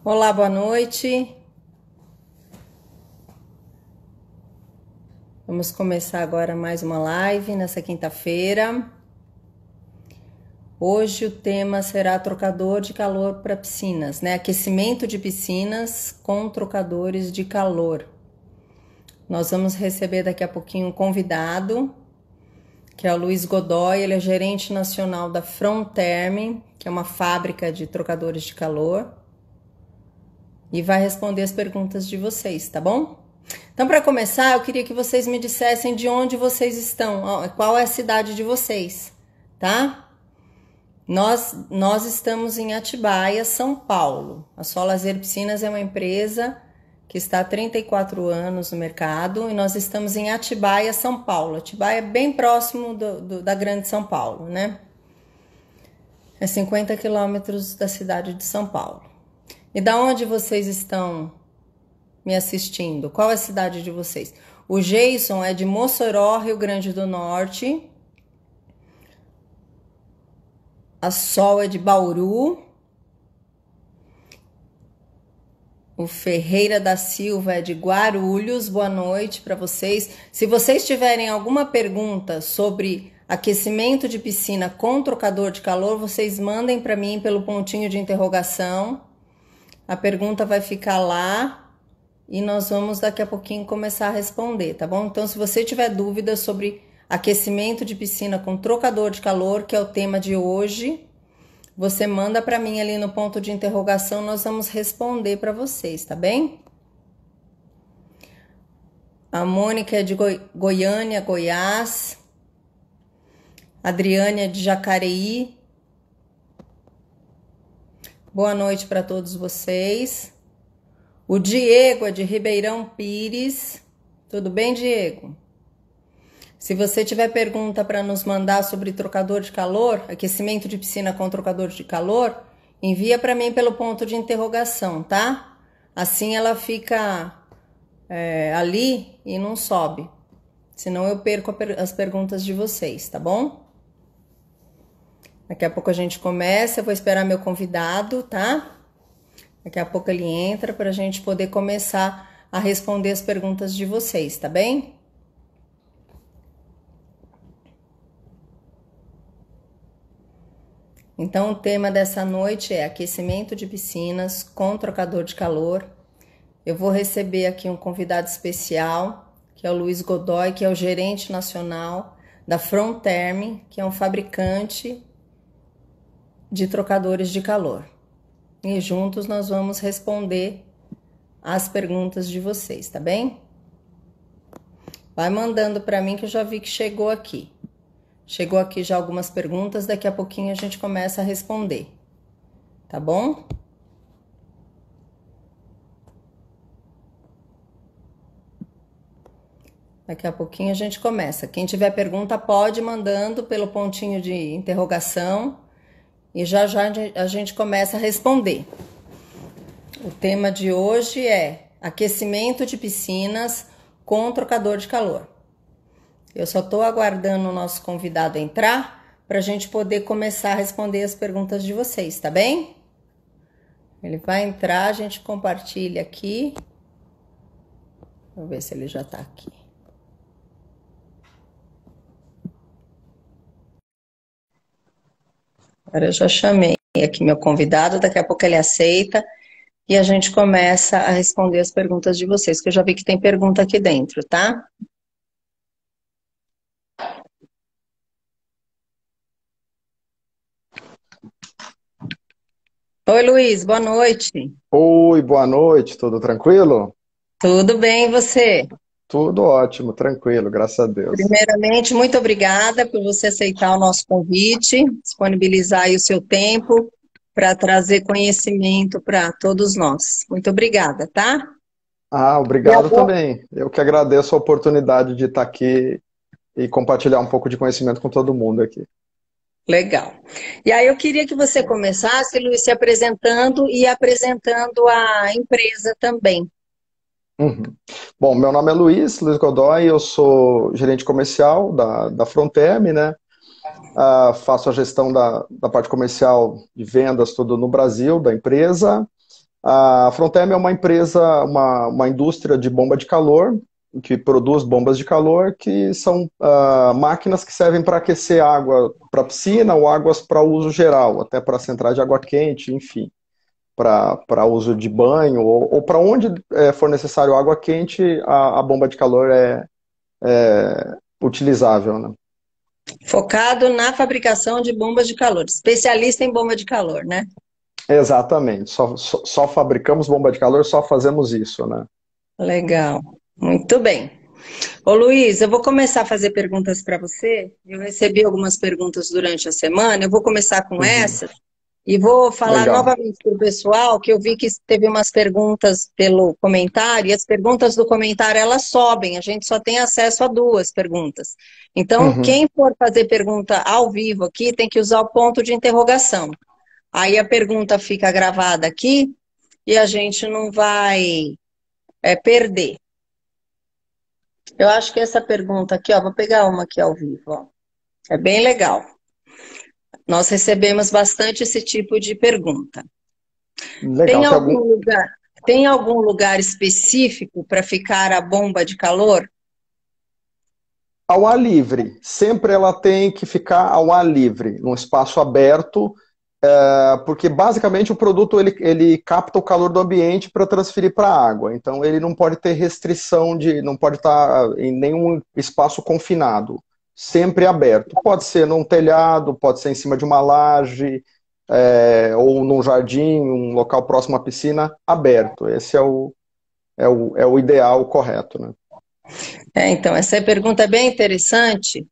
Olá, boa noite. Vamos começar agora mais uma live nessa quinta-feira. Hoje o tema será trocador de calor para piscinas, né? Aquecimento de piscinas com trocadores de calor. Nós vamos receber daqui a pouquinho um convidado, que é o Luiz Godoy. Ele é gerente nacional da Fronterm, que é uma fábrica de trocadores de calor, e vai responder as perguntas de vocês, tá bom? Então, para começar, eu queria que vocês me dissessem de onde vocês estão, qual é a cidade de vocês, tá? Nós estamos em Atibaia, São Paulo. A Sol Lazer Piscinas é uma empresa que está há 34 anos no mercado e nós estamos em Atibaia, São Paulo. Atibaia é bem próximo da Grande São Paulo, né? É 50 quilômetros da cidade de São Paulo. E da onde vocês estão me assistindo? Qual é a cidade de vocês? O Jason é de Mossoró, Rio Grande do Norte. A Sol é de Bauru. O Ferreira da Silva é de Guarulhos. Boa noite para vocês. Se vocês tiverem alguma pergunta sobre aquecimento de piscina com trocador de calor, vocês mandem para mim pelo pontinho de interrogação. A pergunta vai ficar lá e nós vamos daqui a pouquinho começar a responder, tá bom? Então, se você tiver dúvidas sobre aquecimento de piscina com trocador de calor, que é o tema de hoje, você manda para mim ali no ponto de interrogação, nós vamos responder para vocês, tá bem? A Mônica é de Goiânia, Goiás. A Adriane é de Jacareí. Boa noite para todos vocês. O Diego é de Ribeirão Pires. Tudo bem, Diego? Se você tiver pergunta para nos mandar sobre trocador de calor, aquecimento de piscina com trocador de calor, envia para mim pelo ponto de interrogação, tá? Assim ela fica ali e não sobe. Senão eu perco as perguntas de vocês, tá bom? Daqui a pouco a gente começa, eu vou esperar meu convidado, tá? Daqui a pouco ele entra para a gente poder começar a responder as perguntas de vocês, tá bem? Então, o tema dessa noite é aquecimento de piscinas com trocador de calor. Eu vou receber aqui um convidado especial, que é o Luiz Godoy, que é o gerente nacional da Fronterm, que é um fabricante de trocadores de calor. E juntos nós vamos responder as perguntas de vocês, tá bem? Vai mandando para mim que eu já vi que chegou aqui. Chegou aqui já algumas perguntas, daqui a pouquinho a gente começa a responder. Tá bom? Daqui a pouquinho a gente começa. Quem tiver pergunta pode ir mandando pelo pontinho de interrogação e já a gente começa a responder. O tema de hoje é aquecimento de piscinas com trocador de calor. Eu só estou aguardando o nosso convidado entrar para a gente poder começar a responder as perguntas de vocês, tá bem? Ele vai entrar, a gente compartilha aqui. Vou ver se ele já está aqui. Agora eu já chamei aqui meu convidado, daqui a pouco ele aceita e a gente começa a responder as perguntas de vocês, que eu já vi que tem pergunta aqui dentro, tá? Oi, Luiz, boa noite. Oi, boa noite, tudo tranquilo? Tudo bem, e você? Tudo ótimo, tranquilo, graças a Deus. Primeiramente, muito obrigada por você aceitar o nosso convite, disponibilizar aí o seu tempo para trazer conhecimento para todos nós. Muito obrigada, tá? Ah, E obrigado também. Eu que agradeço a oportunidade de estar aqui e compartilhar um pouco de conhecimento com todo mundo aqui. Legal. E aí eu queria que você começasse, Luiz, se apresentando e apresentando a empresa também. Uhum. Bom, meu nome é Luiz Godoy, eu sou gerente comercial da Fronterm, né? Faço a gestão da parte comercial de vendas tudo no Brasil, da empresa. A Frontera é uma empresa, uma indústria de bomba de calor, que produz bombas de calor, que são máquinas que servem para aquecer água para piscina ou águas para uso geral, até para centrais de água quente, enfim, para uso de banho, ou para onde for necessário água quente, a bomba de calor é utilizável, né? Focado na fabricação de bombas de calor, especialista em bomba de calor, né? Exatamente, só fabricamos bomba de calor, só fazemos isso, né? Legal, muito bem. Ô Luiz, eu vou começar a fazer perguntas para você. Eu recebi algumas perguntas durante a semana, eu vou começar com Uhum. essas e vou falar Legal. novamente para o pessoal que eu vi que teve umas perguntas pelo comentário, e as perguntas do comentário elas sobem, a gente só tem acesso a duas perguntas. Então, Uhum. quem for fazer pergunta ao vivo aqui tem que usar o ponto de interrogação. Aí a pergunta fica gravada aqui e a gente não vai perder. Eu acho que essa pergunta aqui, ó, vou pegar uma aqui ao vivo, ó. É bem legal. Nós recebemos bastante esse tipo de pergunta. Tem Legal. algum lugar, tem algum lugar específico para ficar a bomba de calor? Ao ar livre, sempre ela tem que ficar ao ar livre, num espaço aberto, porque basicamente o produto ele capta o calor do ambiente para transferir para a água. Então ele não pode ter restrição não pode estar em nenhum espaço confinado, sempre aberto. Pode ser num telhado, pode ser em cima de uma laje, ou num jardim, um local próximo à piscina, aberto. Esse é o ideal correto, né? Então, essa pergunta é bem interessante,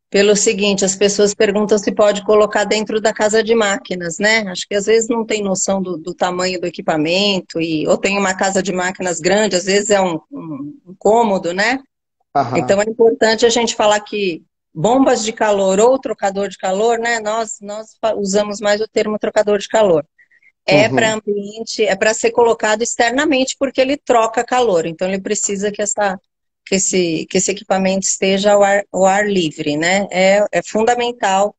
pelo seguinte, as pessoas perguntam se pode colocar dentro da casa de máquinas, né? Acho que às vezes não tem noção do tamanho do equipamento, ou tem uma casa de máquinas grande, às vezes é um cômodo, né? Então Aham. é importante a gente falar que bombas de calor ou trocador de calor, né? Nós usamos mais o termo trocador de calor. É para Uhum. ambiente, é para ser colocado externamente porque ele troca calor. Então ele precisa que esse equipamento esteja ao ar livre, né? É fundamental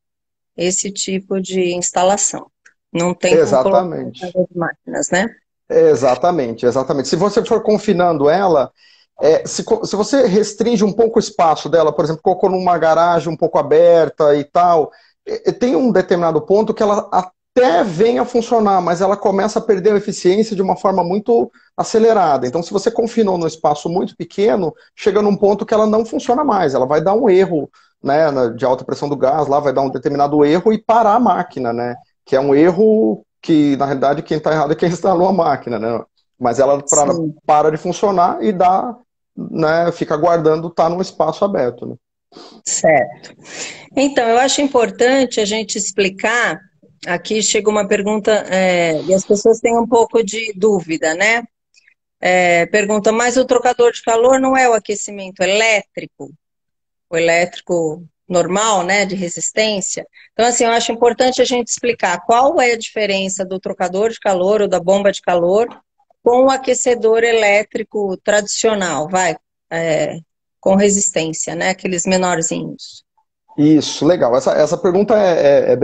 esse tipo de instalação. Não tem como colocar em Exatamente. casa de máquinas, né? Exatamente, exatamente. Se você for confinando ela, se você restringe um pouco o espaço dela, por exemplo, colocou numa garagem um pouco aberta e tal, tem um determinado ponto que ela até vem a funcionar, mas ela começa a perder a eficiência de uma forma muito acelerada. Então, se você confinou num espaço muito pequeno, chega num ponto que ela não funciona mais, ela vai dar um erro, né, de alta pressão do gás, lá vai dar um determinado erro e parar a máquina, né? Que é um erro que, na realidade, quem está errado é quem instalou a máquina, né? Mas ela Sim, para de funcionar e dá, né, fica aguardando estar num espaço aberto, né? certo. Então, eu acho importante a gente explicar. Aqui chega uma pergunta, e as pessoas têm um pouco de dúvida, né? Pergunta, mas o trocador de calor não é o aquecimento elétrico? O elétrico normal, né, de resistência? Então, assim, eu acho importante a gente explicar qual é a diferença do trocador de calor ou da bomba de calor com o aquecedor elétrico tradicional, com resistência, né, aqueles menorzinhos. Isso, legal. Essa pergunta é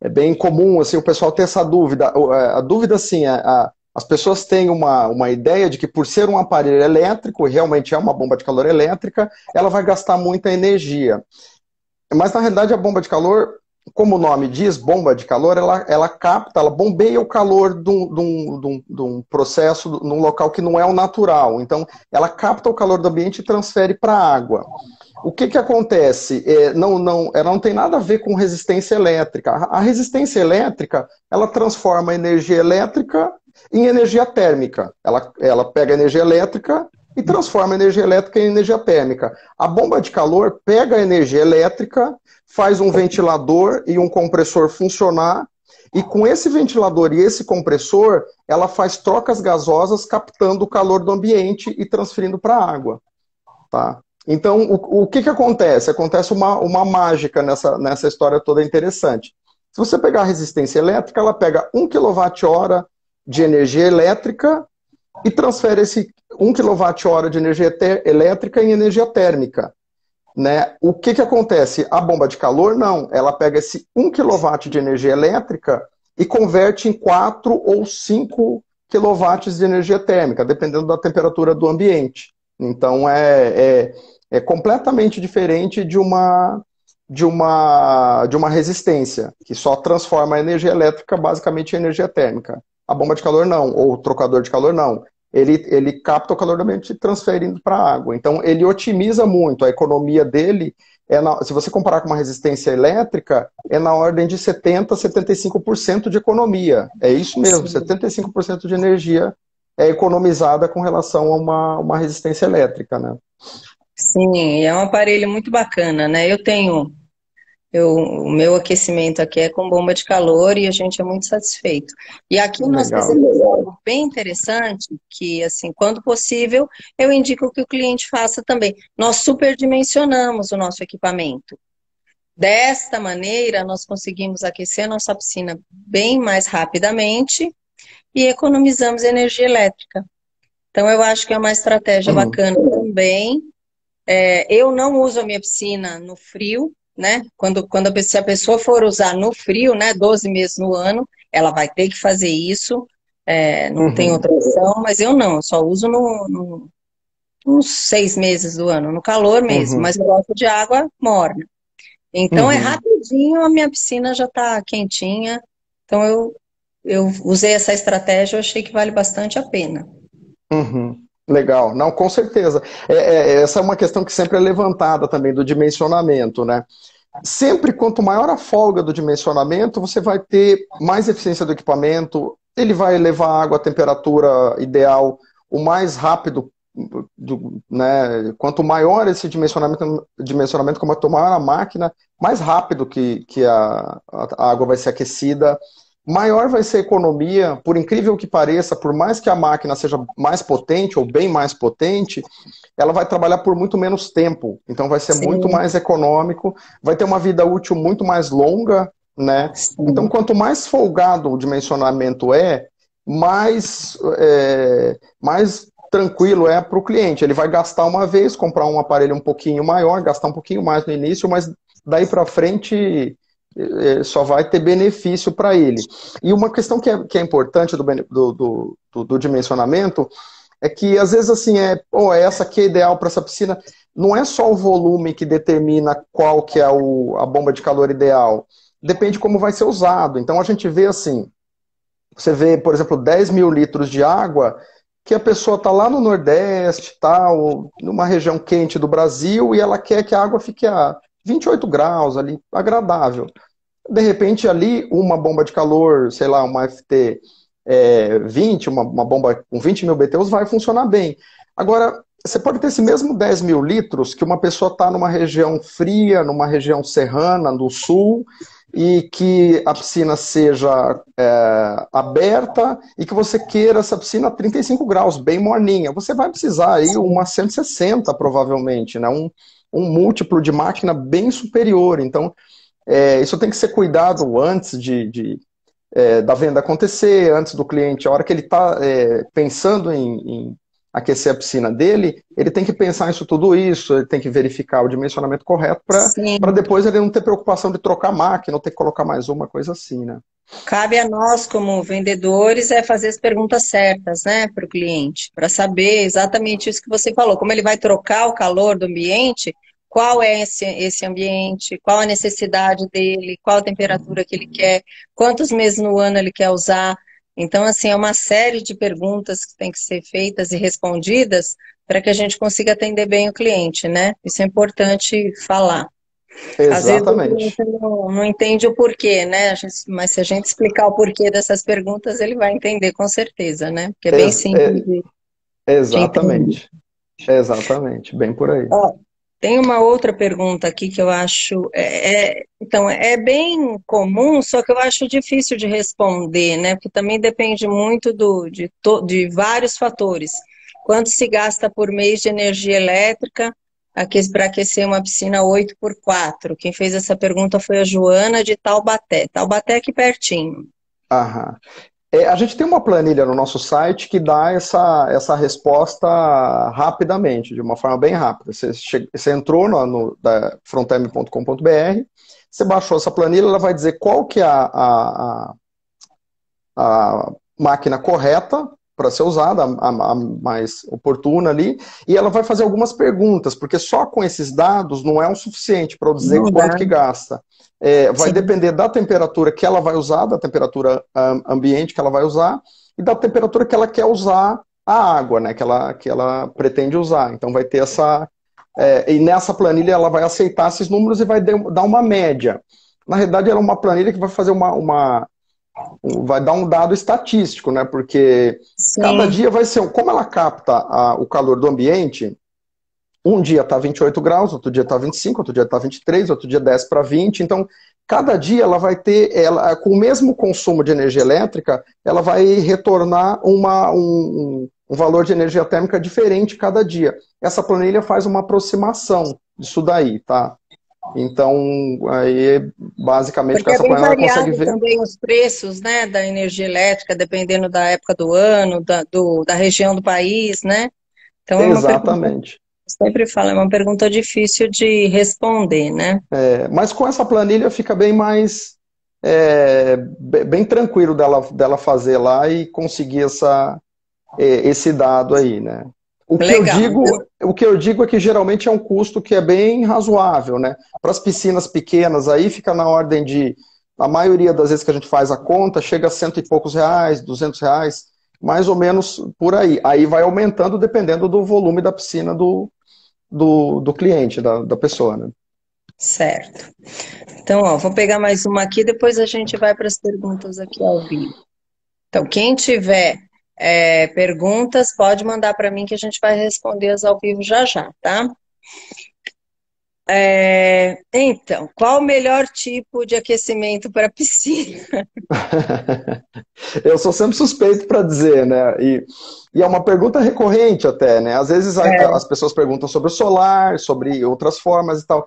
bem comum, assim, o pessoal ter essa dúvida. A dúvida, assim, as pessoas têm uma ideia de que por ser um aparelho elétrico, realmente é uma bomba de calor elétrica, ela vai gastar muita energia. Mas, na realidade, a bomba de calor, como o nome diz, bomba de calor, ela capta, ela bombeia o calor de um processo, num local que não é o natural. Então, ela capta o calor do ambiente e transfere para a água. O que acontece? Ela não tem nada a ver com resistência elétrica. A resistência elétrica, ela transforma a energia elétrica em energia térmica. Ela pega a energia elétrica e transforma a energia elétrica em energia térmica. A bomba de calor pega a energia elétrica, faz um ventilador e um compressor funcionar, e com esse ventilador e esse compressor, ela faz trocas gasosas captando o calor do ambiente e transferindo para a água. Tá? Então, o que acontece? Acontece uma mágica nessa história toda interessante. Se você pegar a resistência elétrica, ela pega 1 kWh de energia elétrica e transfere esse 1 kWh de energia elétrica em energia térmica. Né? O que acontece? A bomba de calor, não. Ela pega esse 1 kW de energia elétrica e converte em 4 ou 5 quilowatts de energia térmica, dependendo da temperatura do ambiente. Então, é completamente diferente de uma resistência, que só transforma a energia elétrica basicamente em energia térmica. A bomba de calor não, ou o trocador de calor não. Ele capta o calor do ambiente e transfere para a água. Então, ele otimiza muito. A economia dele, se você comparar com uma resistência elétrica, é na ordem de 70% a 75% de economia. É isso mesmo, Sim. 75% de energia é economizada com relação a uma resistência elétrica, né? Sim, é um aparelho muito bacana, né? O meu aquecimento aqui é com bomba de calor e a gente é muito satisfeito. E aqui nós Legal. fizemos algo bem interessante, que assim, quando possível, eu indico que o cliente faça também. Nós superdimensionamos o nosso equipamento. Desta maneira, nós conseguimos aquecer a nossa piscina bem mais rapidamente e economizamos energia elétrica. Então, eu acho que é uma estratégia bacana também. Eu não uso a minha piscina no frio, né? Se a pessoa for usar no frio, né, 12 meses no ano, ela vai ter que fazer isso, não tem outra opção, mas eu não, eu só uso uns 6 meses do ano, no calor mesmo, Uhum. mas eu gosto de água morna. Então é Uhum. rapidinho, a minha piscina já está quentinha, então eu usei essa estratégia, eu achei que vale bastante a pena. Uhum. Legal, não, com certeza. Essa é uma questão que sempre é levantada também do dimensionamento, né? Sempre quanto maior a folga do dimensionamento, você vai ter mais eficiência do equipamento, ele vai levar a água à temperatura ideal o mais rápido, né? Quanto maior esse dimensionamento, quanto maior a máquina, mais rápido que a água vai ser aquecida, maior vai ser a economia, por incrível que pareça, por mais que a máquina seja mais potente ou bem mais potente, ela vai trabalhar por muito menos tempo, então vai ser muito Sim, mais econômico, vai ter uma vida útil muito mais longa, né? Então, sim, quanto mais folgado o dimensionamento mais tranquilo é para o cliente. Ele vai gastar uma vez, comprar um aparelho um pouquinho maior, gastar um pouquinho mais no início, mas daí para frente só vai ter benefício para ele. E uma questão que é importante do dimensionamento é que às vezes assim essa aqui é ideal para essa piscina. Não é só o volume que determina qual que é a bomba de calor ideal. Depende de como vai ser usado. Então a gente vê assim, você vê, por exemplo, 10 mil litros de água, que a pessoa está lá no Nordeste, ou numa região quente do Brasil, e ela quer que a água fique a 28 graus ali, agradável. De repente, ali, uma bomba de calor, sei lá, uma FT 20, uma bomba com 20 mil BTUs vai funcionar bem. Agora, você pode ter esse mesmo 10 mil litros que uma pessoa está numa região fria, numa região serrana, do sul, e que a piscina seja aberta e que você queira essa piscina a 35 graus, bem morninha. Você vai precisar aí uma 160, provavelmente, né? Um múltiplo de máquina bem superior. Então, isso tem que ser cuidado antes da venda acontecer, antes do cliente. A hora que ele está pensando em aquecer a piscina dele, ele tem que pensar isso tudo isso, ele tem que verificar o dimensionamento correto para sim. depois ele não ter preocupação de trocar máquina, ou ter que colocar mais uma coisa assim, né? Cabe a nós, como vendedores, fazer as perguntas certas, né, para o cliente, para saber exatamente isso que você falou, como ele vai trocar o calor do ambiente, qual é esse ambiente, qual a necessidade dele, qual a temperatura que ele quer, quantos meses no ano ele quer usar. Então, assim, é uma série de perguntas que tem que ser feitas e respondidas para que a gente consiga atender bem o cliente, né? Isso é importante falar. Às vezes o cliente Exatamente. não entende o porquê, né? Mas se a gente explicar o porquê dessas perguntas, ele vai entender com certeza, né? Porque é bem Ex- simples é- de entender. exatamente. Exatamente. Bem por aí. Ó, tem uma outra pergunta aqui que eu acho, então, é bem comum, só que eu acho difícil de responder, né? Porque também depende muito de vários fatores. Quanto se gasta por mês de energia elétrica para aquecer uma piscina 8x4? Quem fez essa pergunta foi a Joana de Taubaté. Taubaté é aqui pertinho. Aham. A gente tem uma planilha no nosso site que dá essa resposta rapidamente, de uma forma bem rápida. Você entrou da frontm.com.br, você baixou essa planilha, ela vai dizer qual que é a máquina correta para ser usada, a mais oportuna ali, e ela vai fazer algumas perguntas, porque só com esses dados não é o suficiente para eu dizer Não dá. quanto que gasta. Vai Sim. depender da temperatura que ela vai usar, da temperatura ambiente que ela vai usar, e da temperatura que ela quer usar a água, né, que ela pretende usar. Então vai ter essa... e nessa planilha ela vai aceitar esses números e vai dar uma média. Na realidade, ela é uma planilha que vai fazer vai dar um dado estatístico, né? Porque cada Sim. dia vai ser, como ela capta o calor do ambiente, um dia está 28 graus, outro dia está 25, outro dia está 23, outro dia desce para 20. Então, cada dia ela vai ter, com o mesmo consumo de energia elétrica, ela vai retornar um valor de energia térmica diferente cada dia. Essa planilha faz uma aproximação disso daí, tá? Então, aí, basicamente, com Porque é essa bem planilha ela consegue variado ver. também os preços, né, da energia elétrica, dependendo da época do ano, da região do país, né? Então é uma pergunta, Exatamente. eu sempre falo, é uma pergunta difícil de responder, né? Mas com essa planilha fica bem mais bem tranquilo dela fazer lá e conseguir esse dado aí, né? Legal. Então, O que eu digo é que geralmente é um custo que é bem razoável, né? Para as piscinas pequenas aí fica na ordem de, a maioria das vezes que a gente faz a conta, chega a cento e poucos reais, R$ 200, mais ou menos por aí. Aí vai aumentando dependendo do volume da piscina do cliente, da pessoa, né? certo. Então, ó, vou pegar mais uma aqui, depois a gente vai para as perguntas aqui ao vivo. Então, quem tiver perguntas, pode mandar para mim que a gente vai responder-as ao vivo já já, tá? Então, qual o melhor tipo de aquecimento para piscina? Eu sou sempre suspeito para dizer, né? E é uma pergunta recorrente até, né? Às vezes É, as pessoas perguntam sobre o solar, sobre outras formas e tal.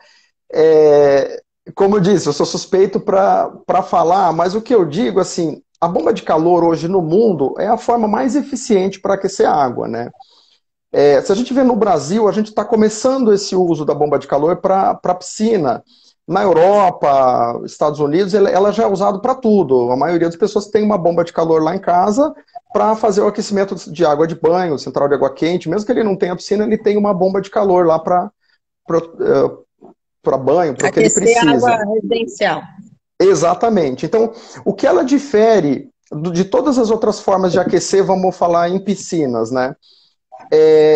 É, como eu disse, eu sou suspeito para falar, mas o que eu digo, assim, a bomba de calor hoje no mundo é a forma mais eficiente para aquecer a água, né? Se a gente vê no Brasil, a gente está começando esse uso da bomba de calor para piscina. Na Europa, Estados Unidos, ela já é usada para tudo. A maioria das pessoas tem uma bomba de calor lá em casa para fazer o aquecimento de água de banho, central de água quente. Mesmo que ele não tenha piscina, ele tem uma bomba de calor lá para banho, para o que ele aquecer a água precisa. residencial. Exatamente. Então, o que ela difere de todas as outras formas de aquecer, vamos falar em piscinas, né?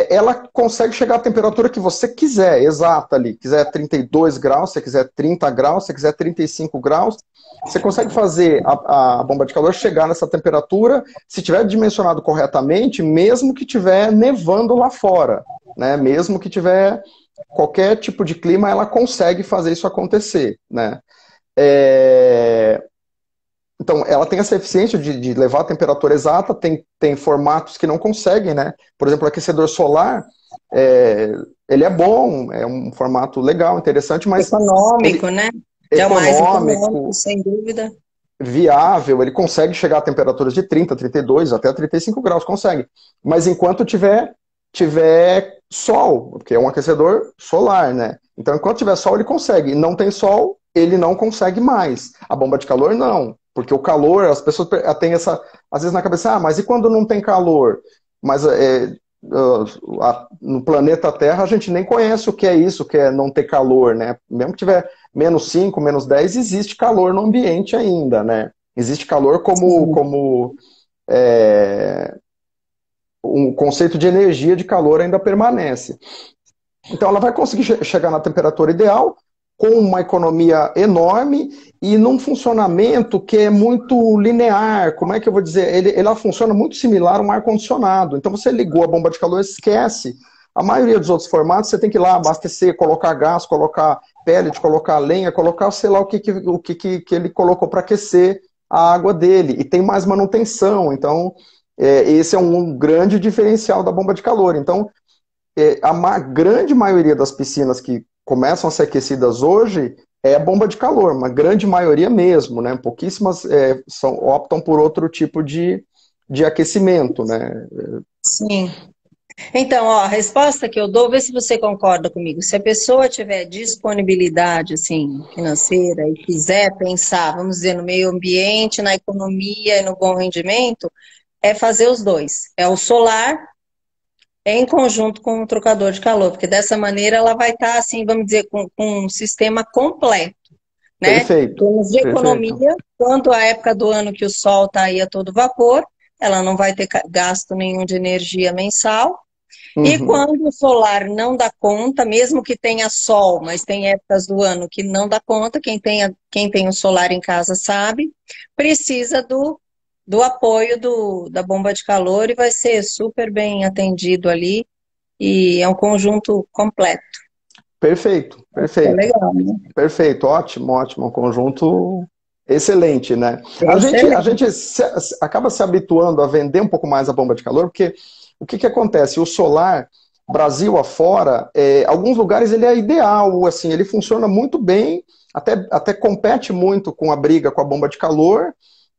Ela consegue chegar à temperatura que você quiser, exata ali. Quiser 32 graus, se quiser 30 graus, se quiser 35 graus, você consegue fazer a bomba de calor chegar nessa temperatura, se tiver dimensionado corretamente, mesmo que tiver nevando lá fora, né? Mesmo que tiver qualquer tipo de clima, ela consegue fazer isso acontecer, né? É, Então, ela tem essa eficiência de levar a temperatura exata, tem formatos que não conseguem, né? Por exemplo, o aquecedor solar, é, ele é bom, é um formato legal, interessante, mas Econômico, ele né? É o mais econômico, econômico, sem dúvida. viável, ele consegue chegar a temperaturas de 30, 32, até 35 graus, consegue. Mas enquanto tiver sol, porque é um aquecedor solar, né? Então, enquanto tiver sol, ele consegue. Não tem sol, ele não consegue mais. A bomba de calor, não. Porque o calor, as pessoas têm essa, às vezes na cabeça, mas e quando não tem calor? Mas no planeta Terra a gente nem conhece o que é isso, o que é não ter calor, né? Mesmo que tiver -5, -10, existe calor no ambiente ainda, né? Existe calor Sim. como é, um conceito de energia de calor ainda permanece. Então ela vai conseguir chegar na temperatura ideal, com uma economia enorme e num funcionamento que é muito linear. Como é que eu vou dizer? Ela funciona muito similar a um ar-condicionado. Então você ligou a bomba de calor, esquece. A maioria dos outros formatos você tem que ir lá abastecer, colocar gás, colocar pellet, colocar lenha, colocar sei lá o que ele colocou para aquecer a água dele. E tem mais manutenção. Então, esse é um grande diferencial da bomba de calor. Então, a grande maioria das piscinas que começam a ser aquecidas hoje é a bomba de calor, uma grande maioria mesmo, né? Pouquíssimas optam por outro tipo de aquecimento, né? Sim. Então, ó, a resposta que eu dou, vê se você concorda comigo. Se a pessoa tiver disponibilidade, assim, financeira e quiser pensar, vamos dizer, no meio ambiente, na economia e no bom rendimento, é fazer os dois. É o solar em conjunto com o trocador de calor, porque dessa maneira ela vai estar, assim, vamos dizer, com um sistema completo, né? Em Perfeito, termos de perfeito. economia, quanto à época do ano que o sol está aí a todo vapor, ela não vai ter gasto nenhum de energia mensal. E Uhum. quando o solar não dá conta, mesmo que tenha sol, mas tem épocas do ano que não dá conta, quem tem o solar em casa sabe, precisa do apoio da bomba de calor e vai ser super bem atendido ali. E é um conjunto completo. Perfeito, É perfeito. legal, né? Perfeito, ótimo, ótimo. Um conjunto excelente, né? A gente Excelente. acaba se habituando a vender um pouco mais a bomba de calor, porque o que que acontece? O solar, Brasil afora, alguns lugares ele é ideal, assim, ele funciona muito bem, até compete muito com a briga com a bomba de calor,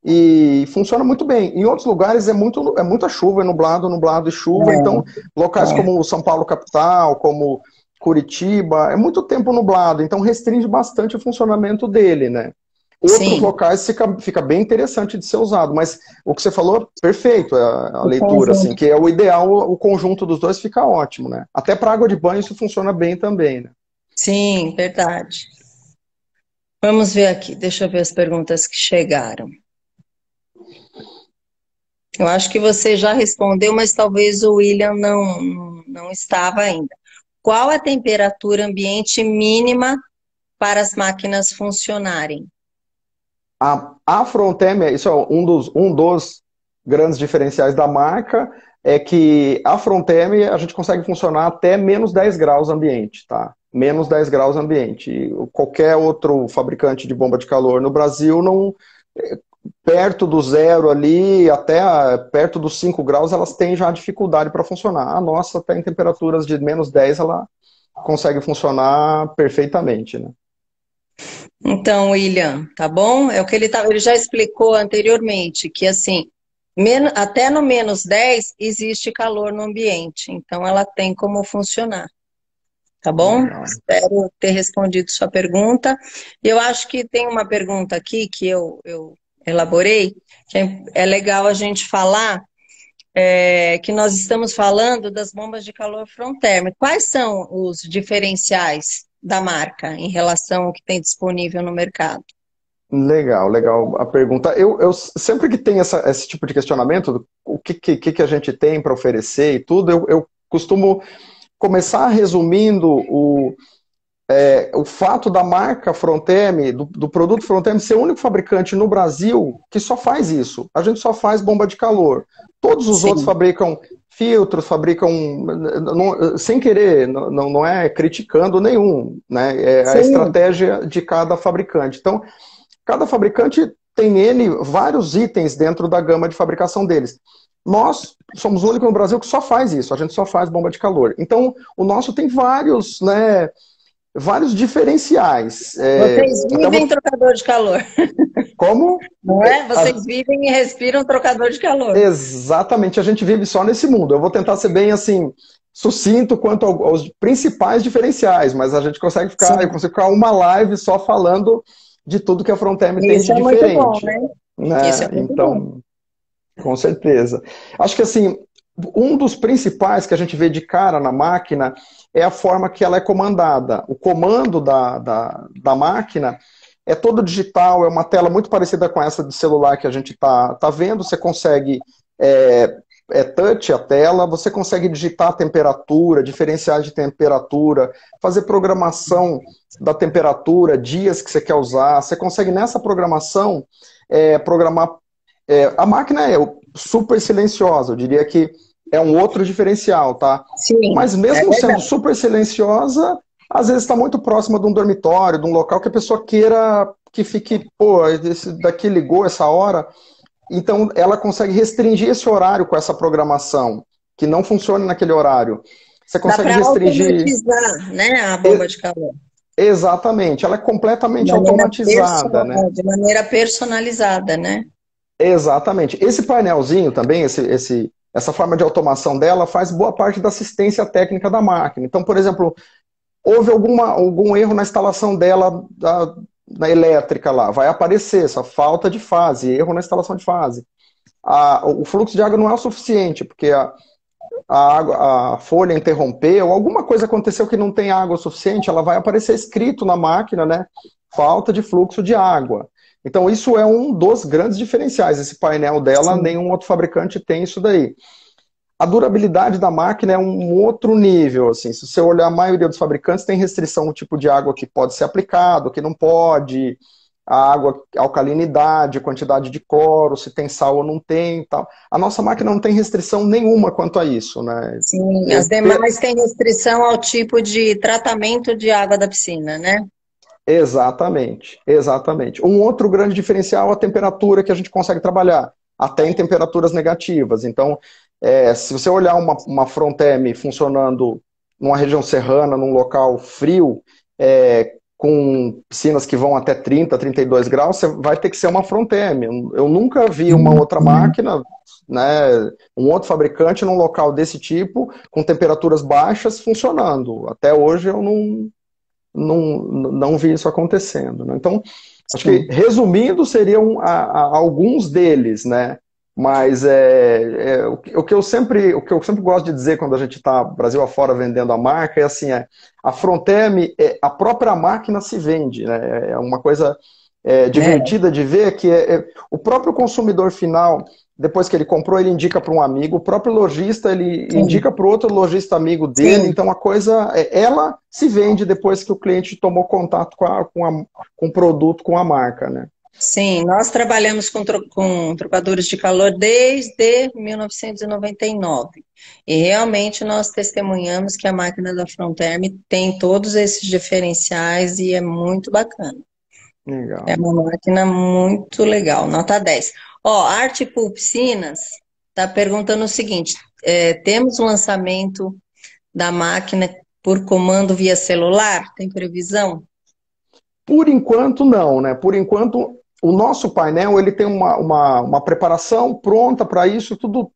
e funciona muito bem. Em outros lugares é muita chuva, é nublado, nublado e chuva, então locais como São Paulo capital, como Curitiba, é muito tempo nublado, então restringe bastante o funcionamento dele, né? Outros Sim, locais fica bem interessante de ser usado, mas o que você falou, perfeito, a o leitura, assim, conjunto. que é o ideal, o conjunto dos dois fica ótimo, né? Até para água de banho isso funciona bem também, né? Sim, verdade. Vamos ver aqui, deixa eu ver as perguntas que chegaram. Eu acho que você já respondeu, mas talvez o William não estava ainda. Qual a temperatura ambiente mínima para as máquinas funcionarem? A Fronteme, isso é um dos grandes diferenciais da marca, é que a Fronteme a gente consegue funcionar até menos 10 graus ambiente, tá? Menos 10 graus ambiente. E qualquer outro fabricante de bomba de calor no Brasil não. Perto do zero ali, até perto dos 5 graus, elas têm já dificuldade para funcionar. A nossa, até em temperaturas de menos 10 ela consegue funcionar perfeitamente, né? Então, William, tá bom? É o que ele já explicou anteriormente, que assim, até no -10 existe calor no ambiente, então ela tem como funcionar, tá bom? Legal. Espero ter respondido sua pergunta. Eu acho que tem uma pergunta aqui que eu elaborei, que é legal a gente falar, que nós estamos falando das bombas de calor Frontherm. Quais são os diferenciais da marca em relação ao que tem disponível no mercado? Legal, legal a pergunta. Eu sempre que tem esse tipo de questionamento, o que a gente tem para oferecer e tudo, eu costumo começar resumindo o fato da marca Fronteme, do produto Fronteme, ser o único fabricante no Brasil que só faz isso. A gente só faz bomba de calor. Todos os outros Sim, fabricam filtros, fabricam, sem querer, não é criticando nenhum, né? É a sim. estratégia de cada fabricante. Então, cada fabricante tem N vários itens dentro da gama de fabricação deles. Nós somos o único no Brasil que só faz isso, a gente só faz bomba de calor. Então, o nosso tem vários, né, vários diferenciais. Vocês Até vivem vou, trocador de calor, como? não É, é? Vocês vivem e respiram trocador de calor. exatamente, a gente vive só nesse mundo. Eu vou tentar ser bem assim, sucinto quanto aos principais diferenciais, mas a gente consegue ficar, eu Sim, consigo ficar uma live só falando de tudo que a Fronteme tem isso de é muito bom, diferente, né? Isso né? é muito bom. Então, com certeza. Acho que assim, um dos principais que a gente vê de cara na máquina é a forma que ela é comandada. O comando da máquina é todo digital, é uma tela muito parecida com essa de celular que a gente tá vendo. Você consegue. É, touch a tela, você consegue digitar a temperatura, diferenciais de temperatura, fazer programação da temperatura, dias que você quer usar. Você consegue nessa programação programar. A máquina é super silenciosa, eu diria que é um outro diferencial, tá? Sim, Mas é mesmo sendo verdade. super silenciosa, às vezes está muito próxima de um dormitório, de um local que a pessoa queira que fique, pô, esse daqui ligou essa hora. Então ela consegue restringir esse horário com essa programação, que não funciona naquele horário. Você Dá consegue para restringir. automatizar, né, a bomba de calor. Exatamente, ela é completamente automatizada, né? De maneira personalizada, né? Exatamente. Esse painelzinho também, essa forma de automação dela faz boa parte da assistência técnica da máquina. Então, por exemplo, houve algum erro na instalação dela na elétrica lá, vai aparecer essa falta de fase, erro na instalação de fase. o fluxo de água não é o suficiente, porque a folha interrompeu, alguma coisa aconteceu que não tem água suficiente, ela vai aparecer escrito na máquina, né? Falta de fluxo de água. Então, isso é um dos grandes diferenciais. Esse painel dela, Sim. nenhum outro fabricante tem isso daí. A durabilidade da máquina é um outro nível, assim. Se você olhar, a maioria dos fabricantes tem restrição no tipo de água que pode ser aplicado, que não pode, a água, a alcalinidade, quantidade de cloro, se tem sal ou não tem, e tal. A nossa máquina não tem restrição nenhuma quanto a isso, né? Sim, as demais têm restrição ao tipo de tratamento de água da piscina, né? Exatamente, exatamente. Um outro grande diferencial é a temperatura que a gente consegue trabalhar, até em temperaturas negativas. Então, se você olhar uma front-M funcionando numa região serrana, num local frio, com piscinas que vão até 30, 32 graus, você vai ter que ser uma front-M. Eu nunca vi uma outra máquina, né, um outro fabricante num local desse tipo, com temperaturas baixas, funcionando. Até hoje eu não vi isso acontecendo, né? Então, acho que, Sim. resumindo, seriam alguns deles, né? Mas o que eu sempre gosto de dizer quando a gente está Brasil afora vendendo a marca é assim, a Fronteme, a própria máquina se vende, né? É uma coisa É, divertida de ver que o próprio consumidor final, depois que ele comprou, ele indica para um amigo, o próprio lojista ele sim, indica para o outro lojista amigo dele, sim. então a coisa, ela se vende depois que o cliente tomou contato com o produto, com a marca, né? Sim, nós trabalhamos com trocadores de calor desde 1999. E realmente nós testemunhamos que a máquina da Fronterm tem todos esses diferenciais e é muito bacana. É Legal. uma máquina muito legal, nota 10. Ó, Arte Pool Piscinas está perguntando o seguinte: temos o lançamento da máquina por comando via celular? Tem previsão? Por enquanto, não, né? Por enquanto, o nosso painel ele tem uma preparação pronta para isso, tudo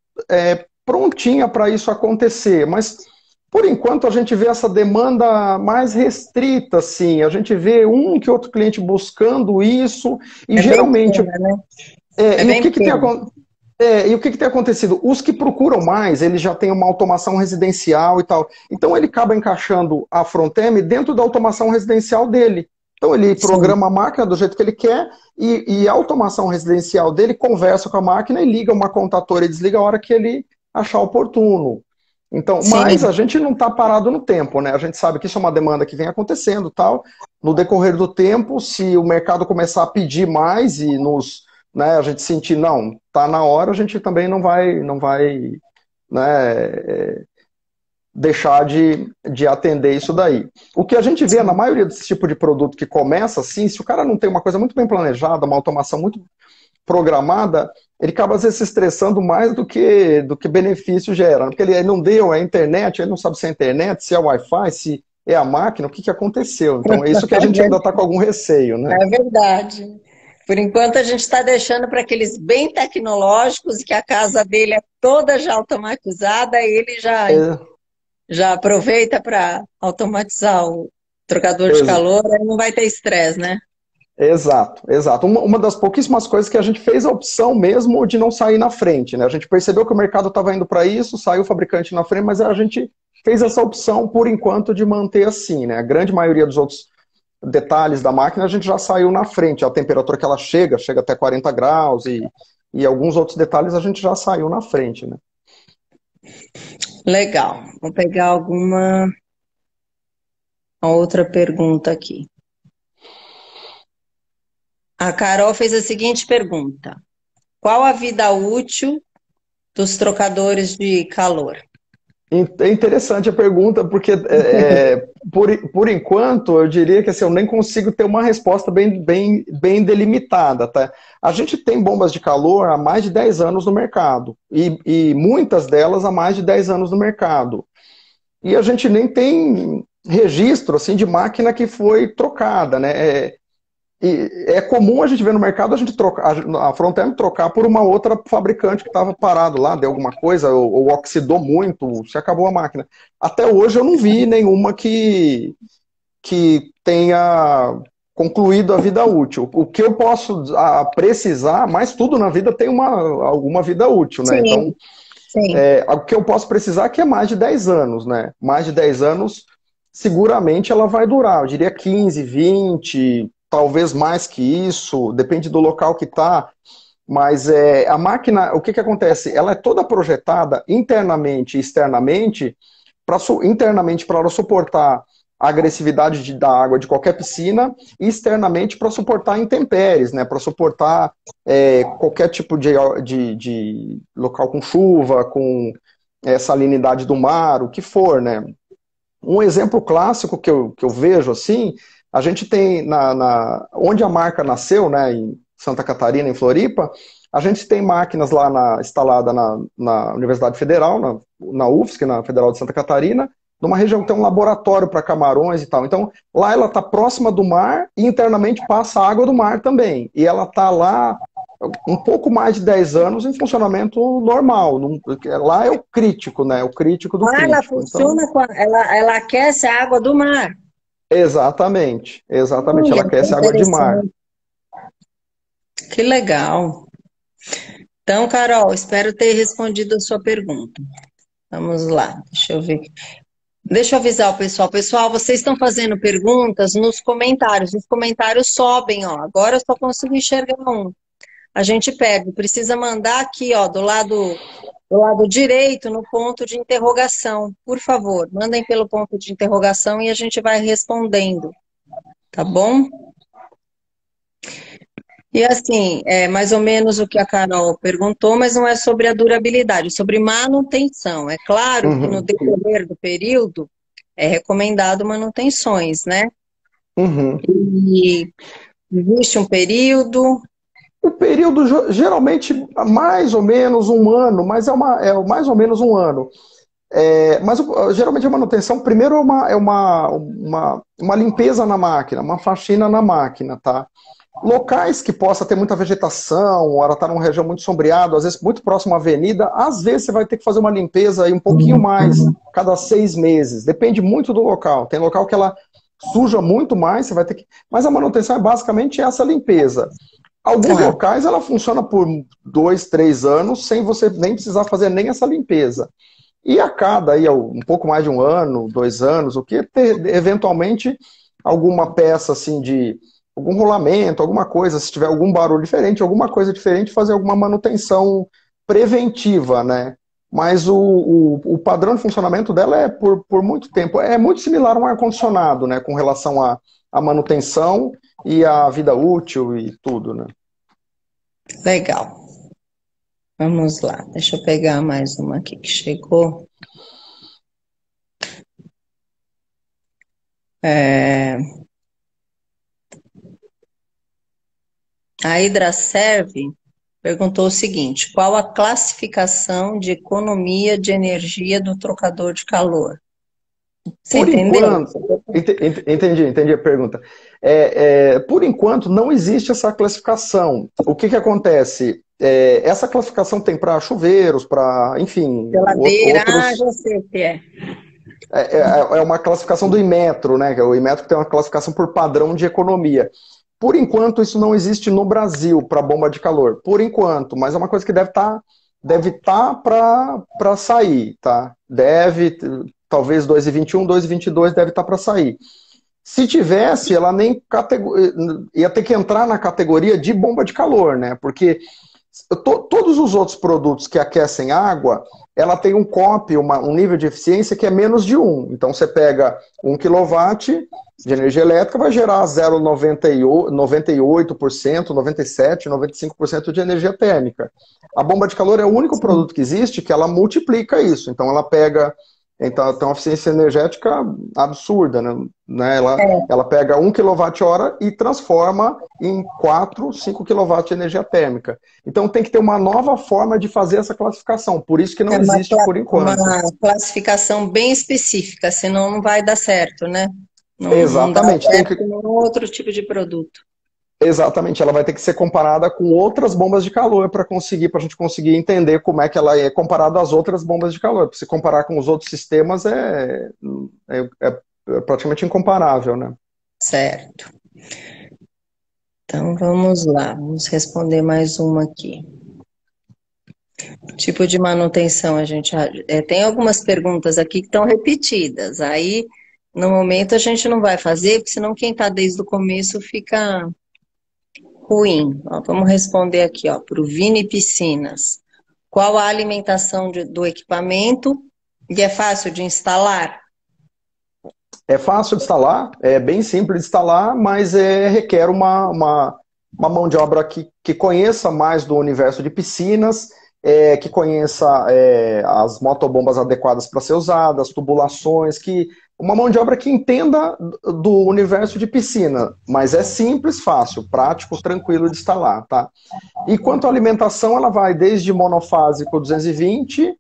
prontinha para isso acontecer, mas por enquanto a gente vê essa demanda mais restrita, assim, a gente vê um que outro cliente buscando isso, e É bem geralmente, pequena, né? É e o bem que que tem pequena. acontecido? E o que que tem acontecido? Os que procuram mais, eles já têm uma automação residencial e tal. Então ele acaba encaixando a front-end dentro da automação residencial dele. Então ele Sim, programa a máquina do jeito que ele quer e a automação residencial dele conversa com a máquina e liga uma contatora e desliga a hora que ele achar oportuno. Então, mas sim, a gente não está parado no tempo, né? A gente sabe que isso é uma demanda que vem acontecendo, tal. No decorrer do tempo, se o mercado começar a pedir mais e a gente sentir, não, tá na hora, a gente também não vai, né, deixar de atender isso daí. O que a gente vê na sim. maioria desse tipo de produto que começa assim, se o cara não tem uma coisa muito bem planejada, uma automação muito programada, ele acaba às vezes se estressando mais do que benefício gera. Porque ele não deu, é a internet, ele não sabe se é a internet, se é o Wi-Fi, se é a máquina, o que aconteceu. Então é isso que a gente ainda está com algum receio, né? É verdade. Por enquanto, a gente está deixando para aqueles bem tecnológicos, que a casa dele é toda já automatizada, e ele É, já aproveita para automatizar o trocador de ex- calor, aí não vai ter estresse, né? Exato, exato. Uma das pouquíssimas coisas que a gente fez a opção mesmo de não sair na frente, né? A gente percebeu que o mercado estava indo para isso, saiu o fabricante na frente, mas a gente fez essa opção por enquanto de manter assim, né? A grande maioria dos outros detalhes da máquina a gente já saiu na frente. A temperatura que ela chega até 40 graus e alguns outros detalhes a gente já saiu na frente, né? Legal. Vou pegar alguma outra pergunta aqui. A Carol fez a seguinte pergunta: qual a vida útil dos trocadores de calor? É interessante a pergunta, porque por enquanto eu diria que assim, eu nem consigo ter uma resposta bem delimitada. Tá? A gente tem bombas de calor há mais de 10 anos no mercado, e muitas delas há mais de 10 anos no mercado. E a gente nem tem registro assim, de máquina que foi trocada. Né? É comum a gente ver no mercado a gente trocar, a Frontend trocar por uma outra fabricante que estava parado lá, deu alguma coisa, ou oxidou muito, se acabou a máquina. Até hoje eu não vi nenhuma que tenha concluído a vida útil. O que eu posso precisar, mas tudo na vida tem alguma vida útil, né? Sim, Então, sim. o que eu posso precisar que é mais de 10 anos, né? Mais de 10 anos, seguramente ela vai durar. Eu diria 15, 20, talvez mais que isso, depende do local que está. Mas a máquina, o que que acontece? Ela é toda projetada internamente e externamente, internamente para ela suportar a agressividade da água de qualquer piscina e externamente para suportar intempéries, né? Para suportar qualquer tipo de local com chuva, com salinidade do mar, o que for, né? Um exemplo clássico que eu vejo assim, a gente tem onde a marca nasceu, né, em Santa Catarina, em Floripa, a gente tem máquinas lá instalada na Universidade Federal, na UFSC, na Federal de Santa Catarina, numa região que tem um laboratório para camarões e tal. Então, lá ela está próxima do mar e internamente passa a água do mar também. E ela está lá um pouco mais de 10 anos em funcionamento normal. Lá é o crítico, né? O crítico do Ah, ela crítico. Então, funciona ela aquece a água do mar. exatamente, exatamente. Ela Que aquece água de mar. interessante. Que legal. Então, Carol, espero ter respondido a sua pergunta. Vamos lá, deixa eu ver. Deixa eu avisar o pessoal. Pessoal, vocês estão fazendo perguntas nos comentários. Os comentários sobem, ó. Agora eu só consigo enxergar um. A gente pega. Precisa mandar aqui, ó, do lado direito, no ponto de interrogação. Por favor, mandem pelo ponto de interrogação e a gente vai respondendo. Tá bom? E assim, é mais ou menos o que a Carol perguntou, mas não é sobre a durabilidade, é sobre manutenção. É claro que no Uhum, decorrer do período é recomendado manutenções, né? uhum. E existe um período. O período, geralmente, mais ou menos um ano, mas é mais ou menos um ano. Mas geralmente a manutenção, primeiro uma limpeza na máquina, uma faxina na máquina, tá? Locais que possa ter muita vegetação, ou ela está numa região muito sombreada, às vezes muito próximo à avenida, às vezes você vai ter que fazer uma limpeza aí um pouquinho mais, cada 6 meses. Depende muito do local. Tem local que ela suja muito mais, você vai ter que. Mas a manutenção é basicamente essa limpeza. Alguns Tá. locais ela funciona por 2, 3 anos sem você nem precisar fazer nem essa limpeza. E a cada aí, um pouco mais de um ano, 2 anos, o que ter, eventualmente alguma peça assim de algum rolamento, alguma coisa, se tiver algum barulho diferente, alguma coisa diferente, fazer alguma manutenção preventiva, né? Mas o padrão de funcionamento dela é por muito tempo. É muito similar a um ar-condicionado, né? Com relação à manutenção e à vida útil e tudo, né? Legal. Vamos lá. Deixa eu pegar mais uma aqui que chegou. É, A Hidraserve perguntou o seguinte: qual a classificação de economia de energia do trocador de calor? Você Por entendeu? enquanto, entendi a pergunta. Por enquanto, não existe essa classificação. O que acontece? Essa classificação tem para chuveiros, para, enfim, Geladeira, outros. já sei o que é. É uma classificação do Inmetro, né? O Inmetro tem uma classificação por padrão de economia. Por enquanto, isso não existe no Brasil para bomba de calor. Por enquanto, mas é uma coisa que deve tá para sair, tá? Talvez 2021, 2022 deve estar para sair. Se tivesse, ela nem ia ter que entrar na categoria de bomba de calor, né? Porque todos os outros produtos que aquecem água, ela tem um COP, um nível de eficiência que é menos de 1. Então você pega 1 kW de energia elétrica, vai gerar 0,98%, 97%, 95% de energia térmica. A bomba de calor é o único produto que existe que ela multiplica isso. Então ela pega. Então, tem uma eficiência energética absurda, né? Ela pega 1 kWh e transforma em 4, 5 kW de energia térmica. Então tem que ter uma nova forma de fazer essa classificação. Por isso que não É uma, existe por uma enquanto. classificação bem específica, senão não vai dar certo, né? Não dá Exatamente. certo com outro tipo de produto. Exatamente. Ela vai ter que ser comparada com outras bombas de calor para a gente conseguir entender como é que ela é comparada às outras bombas de calor. Se comparar com os outros sistemas é praticamente incomparável, né? Certo. Então vamos lá, vamos responder mais uma aqui. Tipo de manutenção, a gente tem algumas perguntas aqui que estão repetidas. Aí, no momento, a gente não vai fazer, porque senão quem está desde o começo fica ruim. Ó, vamos responder aqui, ó, para o Vini Piscinas. Qual a alimentação do equipamento? E é fácil de instalar? É fácil de instalar, é bem simples de instalar, mas requer uma mão de obra que conheça mais do universo de piscinas, que conheça as motobombas adequadas para ser usadas, tubulações, uma mão de obra que entenda do universo de piscina, mas é simples, fácil, prático, tranquilo de instalar, tá? E quanto à alimentação, ela vai desde monofásico 220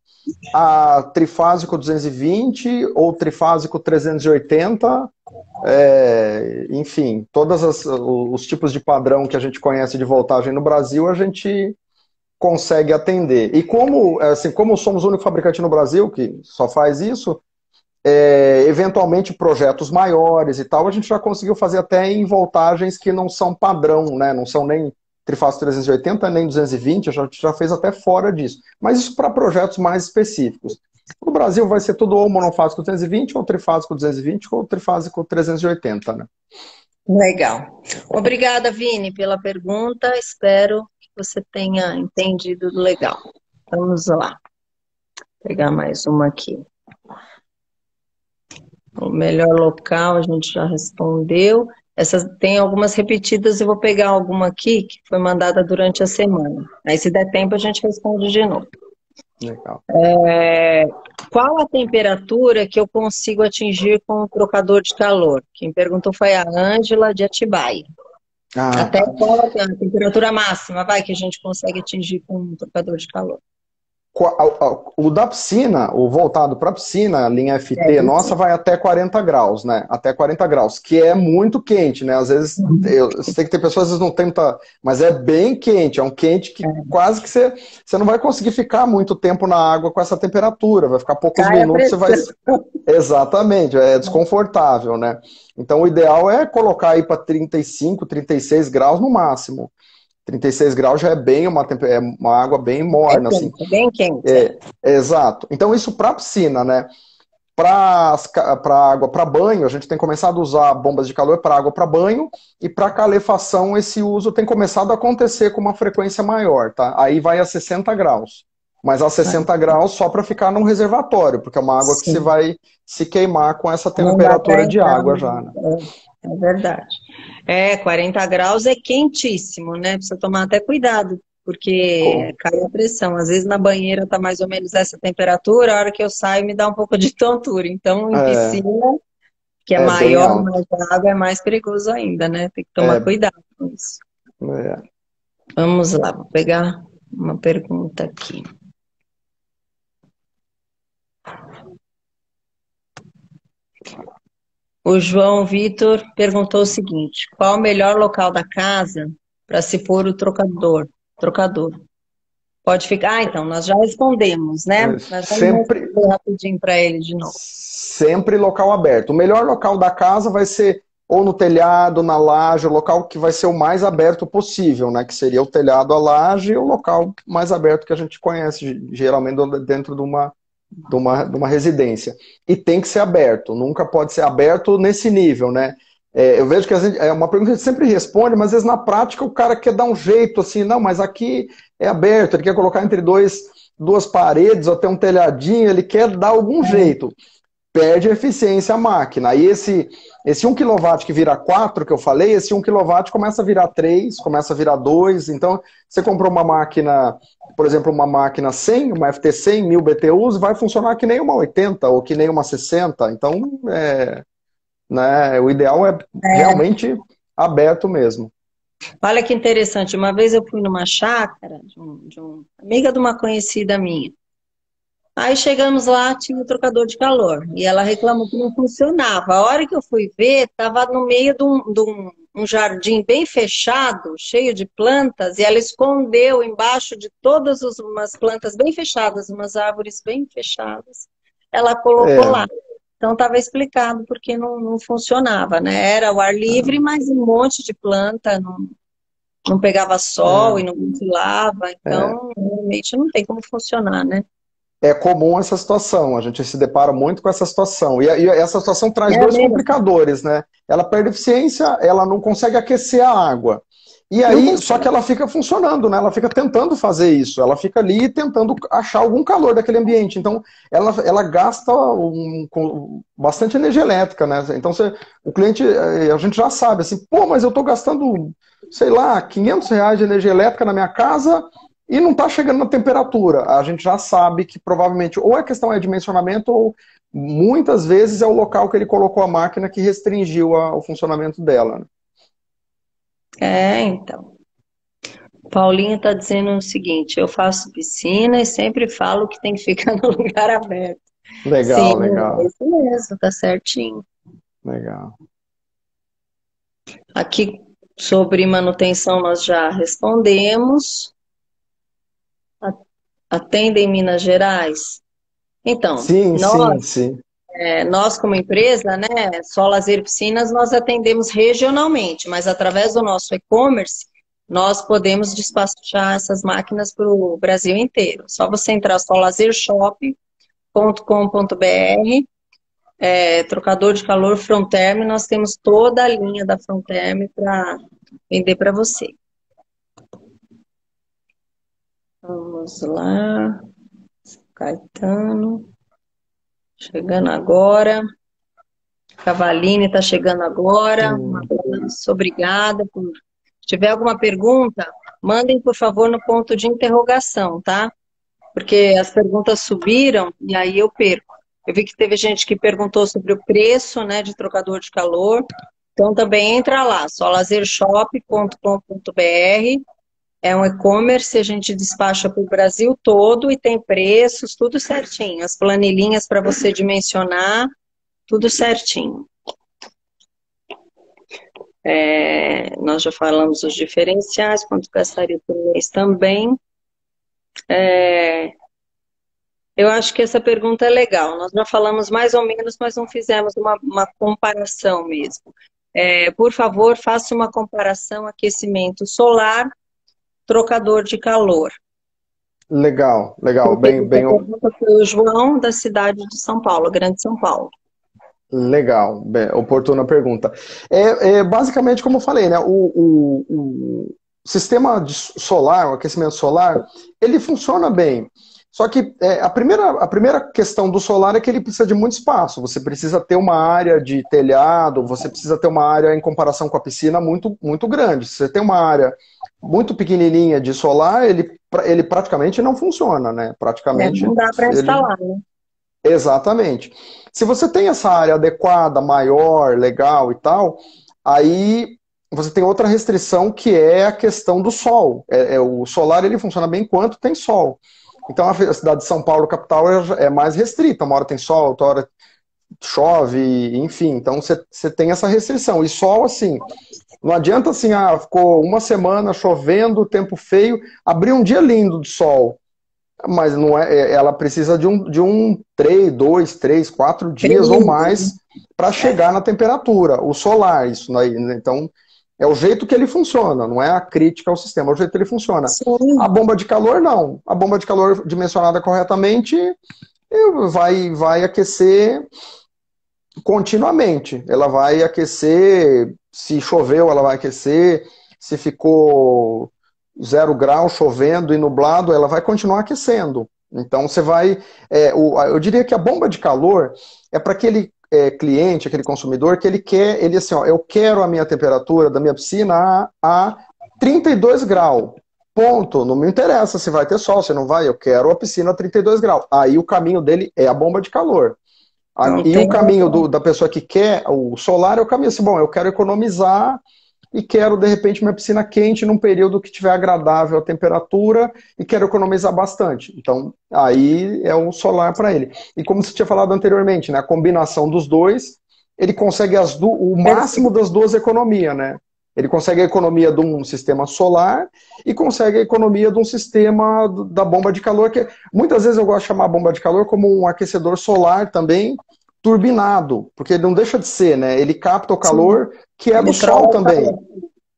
a trifásico 220 ou trifásico 380, enfim, todos os tipos de padrão que a gente conhece de voltagem no Brasil, a gente consegue atender. E como somos o único fabricante no Brasil que só faz isso, eventualmente projetos maiores e tal, a gente já conseguiu fazer até em voltagens que não são padrão, né? Não são nem trifásico 380, nem 220, a gente já fez até fora disso. Mas isso para projetos mais específicos. No Brasil vai ser tudo ou monofásico 220, ou trifásico 220, ou trifásico 380, né? Legal. Obrigada, Vini, pela pergunta. Espero que você tenha entendido legal. Vamos lá. Vou pegar mais uma aqui. O melhor local a gente já respondeu. Tem algumas repetidas, eu vou pegar alguma aqui que foi mandada durante a semana. Aí, se der tempo, a gente responde de novo. Legal. Qual a temperatura que eu consigo atingir com o trocador de calor? Quem perguntou foi a Ângela de Atibaia. Até Tá. qual a temperatura máxima, que a gente consegue atingir com um trocador de calor? O da piscina, o voltado para a piscina, a linha FT nossa, vai até 40 graus, né? Até 40 graus, que é muito quente, né? Às vezes, você tem que ter pessoas, às vezes não tem muita... Mas é bem quente, é um quente que quase que você não vai conseguir ficar muito tempo na água com essa temperatura, vai ficar poucos minutos, você vai... Exatamente, é desconfortável, né? Então, o ideal é colocar aí para 35, 36 graus no máximo. 36 graus já é uma água bem morna, assim. Bem quente. Exato. Então, isso para piscina, né? Para água para banho, a gente tem começado a usar bombas de calor para água para banho, e para calefação, esse uso tem começado a acontecer com uma frequência maior, tá? Aí vai a 60 graus. Mas a 60 graus só para ficar num reservatório, porque é uma água que você vai se queimar com essa temperatura de água já, né? É verdade. 40 graus é quentíssimo, né? Precisa tomar até cuidado, porque cai a pressão. Às vezes na banheira tá mais ou menos essa temperatura, a hora que eu saio me dá um pouco de tontura. Então, em piscina, que é maior, mais água, é mais perigoso ainda, né? Tem que tomar cuidado com isso. Vamos lá, vou pegar uma pergunta aqui. O João Vitor perguntou o seguinte: qual o melhor local da casa para se pôr o trocador? Pode ficar. Então, nós já respondemos, né? Nós vamos responder rapidinho para ele de novo. Sempre local aberto. O melhor local da casa vai ser ou no telhado, na laje, o local que vai ser o mais aberto possível, né? Que seria o telhado, a laje, e o local mais aberto que a gente conhece, geralmente dentro de uma residência. E tem que ser aberto, nunca pode ser aberto nesse nível, né? Eu vejo que é uma pergunta que a gente sempre responde, mas às vezes na prática o cara quer dar um jeito assim, não, mas aqui é aberto, ele quer colocar entre duas paredes ou até um telhadinho, ele quer dar algum jeito. Perde a eficiência a máquina. Aí esse 1 kW que vira 4 que eu falei, esse 1 kW começa a virar 3, começa a virar 2. Então, você comprou uma máquina, por exemplo, uma máquina 100, uma FT100, 1000 BTUs, vai funcionar que nem uma 80 ou que nem uma 60. Então, né, o ideal é realmente aberto mesmo. Olha que interessante. Uma vez eu fui numa chácara de uma amiga de uma conhecida minha. Aí chegamos lá, tinha um trocador de calor. E ela reclamou que não funcionava. A hora que eu fui ver, estava no meio de um jardim bem fechado, cheio de plantas, e ela escondeu embaixo de todas umas plantas bem fechadas, umas árvores bem fechadas. Ela colocou lá. Então estava explicado porque não funcionava, né? Era o ar livre, mas um monte de planta. não pegava sol É, e não ventilava, é. então realmente não tem como funcionar, né? É comum essa situação, a gente se depara muito com essa situação. E essa situação traz É dois mesmo, complicadores, né? Ela perde eficiência, ela não consegue aquecer a água. E não aí, só que consegue. ela fica funcionando, né? Ela fica tentando fazer isso, ela fica ali tentando achar algum calor daquele ambiente. Então, ela gasta bastante energia elétrica, né? Então, o cliente, a gente já sabe, assim, pô, mas eu estou gastando, sei lá, R$ 500 de energia elétrica na minha casa e não está chegando na temperatura. A gente já sabe que provavelmente ou a questão é dimensionamento ou muitas vezes é o local que ele colocou a máquina que restringiu o funcionamento dela, né? É, então. Paulinho está dizendo o seguinte: eu faço piscina e sempre falo que tem que ficar no lugar aberto. Sim, Legal, é legal, isso mesmo, tá certinho. legal. Aqui sobre manutenção nós já respondemos. Atende em Minas Gerais? Então, Sim, sim, sim. nós como empresa, né, Só Lazer e Piscinas, nós atendemos regionalmente, mas através do nosso e-commerce, nós podemos despachar essas máquinas para o Brasil inteiro. Só você entrar solazershop.com.br, trocador de calor Fronterm, nós temos toda a linha da Fronterm para vender para você. Vamos lá, Caetano, chegando agora. Cavaline está chegando agora. Um Hum. abraço, obrigada. Se tiver alguma pergunta, mandem, por favor, no ponto de interrogação, tá? Porque as perguntas subiram e aí eu perco. Eu vi que teve gente que perguntou sobre o preço, né, de trocador de calor. Então também entra lá, solazershop.com.br. É um e-commerce, a gente despacha para o Brasil todo e tem preços, tudo certinho. As planilhinhas para você dimensionar, tudo certinho. Nós já falamos os diferenciais, quanto gastaria por mês também. Eu acho que essa pergunta é legal. Nós já falamos mais ou menos, mas não fizemos uma comparação mesmo. Por favor, faça uma comparação aquecimento solar, trocador de calor. Legal, legal. Porque Bem, essa bem, pergunta foi o João, da cidade de São Paulo, Grande São Paulo. legal. Bem, oportuna pergunta. Basicamente, como eu falei, né? O sistema solar, o aquecimento solar, ele funciona bem. Só que a primeira questão do solar é que ele precisa de muito espaço. Você precisa ter uma área de telhado, você precisa ter uma área, em comparação com a piscina, muito, muito grande. Se você tem uma área muito pequenininha de solar, ele praticamente não funciona, né? Não Praticamente dá para ele. instalar, né? Exatamente. Se você tem essa área adequada, maior, legal e tal, aí você tem outra restrição que é a questão do sol. O solar ele funciona bem enquanto tem sol. Então a cidade de São Paulo, capital, é mais restrita. Uma hora tem sol, outra hora chove, enfim. Então você tem essa restrição. E sol, assim, não adianta assim, ficou uma semana chovendo, tempo feio, abrir um dia lindo de sol. Mas não ela precisa de 3, 2, 3, 4 dias ou 3 mais para chegar na temperatura. O solar, isso aí, né? Então, é o jeito que ele funciona, não é a crítica ao sistema, é o jeito que ele funciona. A Sim, bomba de calor, não. A bomba de calor dimensionada corretamente vai aquecer continuamente. Ela vai aquecer, se choveu, ela vai aquecer, se ficou 0 grau chovendo e nublado, ela vai continuar aquecendo. Então você vai. Eu diria que a bomba de calor é para aquele cliente, aquele consumidor, que ele quer, ele assim, ó, eu quero a minha temperatura da minha piscina a 32 graus. Ponto. Não me interessa se vai ter sol, se não vai, eu quero a piscina a 32 graus. Aí o caminho dele é a bomba de calor. não E o tem. caminho da pessoa que quer o solar é o caminho assim, bom, eu quero economizar e quero, de repente, minha piscina quente num período que tiver agradável a temperatura e quero economizar bastante. Então, aí é o solar para ele. E como você tinha falado anteriormente, né, a combinação dos dois, ele consegue o máximo das duas economias, né? Ele consegue a economia de um sistema solar e consegue a economia de um sistema da bomba de calor, que muitas vezes eu gosto de chamar a bomba de calor como um aquecedor solar também, turbinado, porque ele não deixa de ser, né? Ele capta o Sim, calor que é do ele sol troca. também.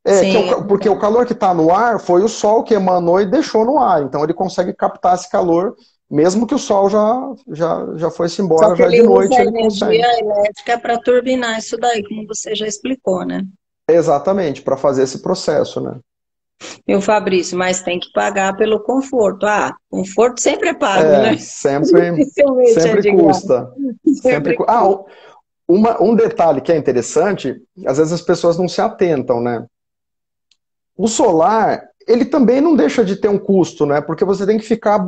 Sim, Porque o calor que está no ar foi o sol que emanou e deixou no ar. Então ele consegue captar esse calor, mesmo que o sol já foi-se só embora, que já de ele usa noite a ele consegue. energia elétrica para turbinar isso daí, como você já explicou, né? Exatamente, para fazer esse processo, né? E o Fabrício, mas tem que pagar pelo conforto. Ah, conforto sempre é pago, né? É, sempre, Dificilmente é sempre de graça. custa. Sempre... Sempre Ah, custa. um detalhe que é interessante, às vezes as pessoas não se atentam, né? O solar, ele também não deixa de ter um custo, né? Porque você tem que ficar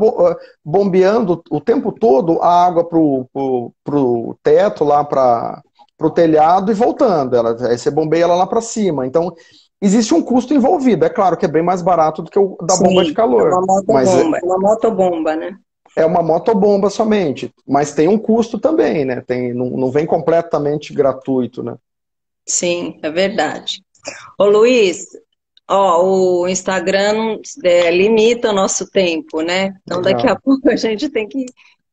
bombeando o tempo todo a água pro teto, lá pro telhado e voltando. Aí você bombeia ela lá para cima. Então, existe um custo envolvido. É claro que é bem mais barato do que o da bomba de Sim, é calor, uma mas motobomba, é uma motobomba, né? é uma motobomba somente. Mas tem um custo também, né? Não vem completamente gratuito, né? Sim, é verdade. Ô Luiz, ó, o Instagram limita o nosso tempo, né? Então daqui a Legal. pouco a gente tem que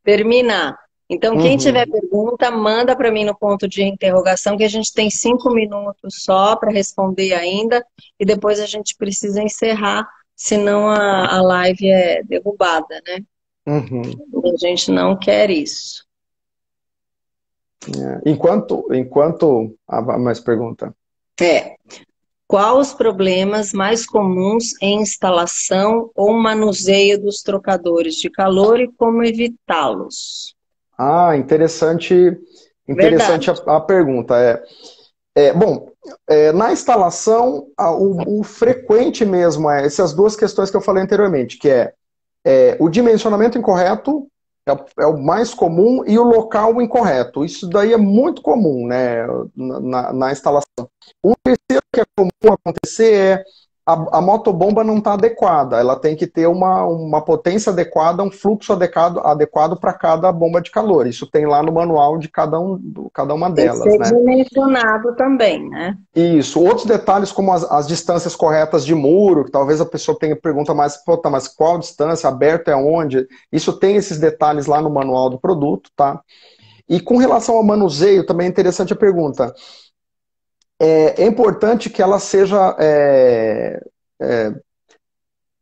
terminar. Então, quem tiver Uhum. pergunta, manda para mim no ponto de interrogação, que a gente tem 5 minutos só para responder ainda, e depois a gente precisa encerrar, senão a live é derrubada, né? Uhum. E a gente não quer isso. É. Mais pergunta. É. Qual os problemas mais comuns em instalação ou manuseio dos trocadores de calor e como evitá-los? Ah, Verdade. interessante a pergunta. Bom, na instalação, o frequente mesmo é essas duas questões que eu falei anteriormente, que o dimensionamento incorreto é o mais comum e o local incorreto. Isso daí é muito comum, né, na instalação. O terceiro que é comum acontecer a motobomba não está adequada. Ela tem que ter uma potência adequada, um fluxo adequado para cada bomba de calor. Isso tem lá no manual de cada uma Tem que delas, ser né? dimensionado também, né? Isso. Outros detalhes, como as distâncias corretas de muro, que talvez a pessoa tenha pergunta mais, pô, tá, mas qual distância, aberto é onde? Isso tem esses detalhes lá no manual do produto, tá? E com relação ao manuseio, também é interessante a pergunta. É importante que ela seja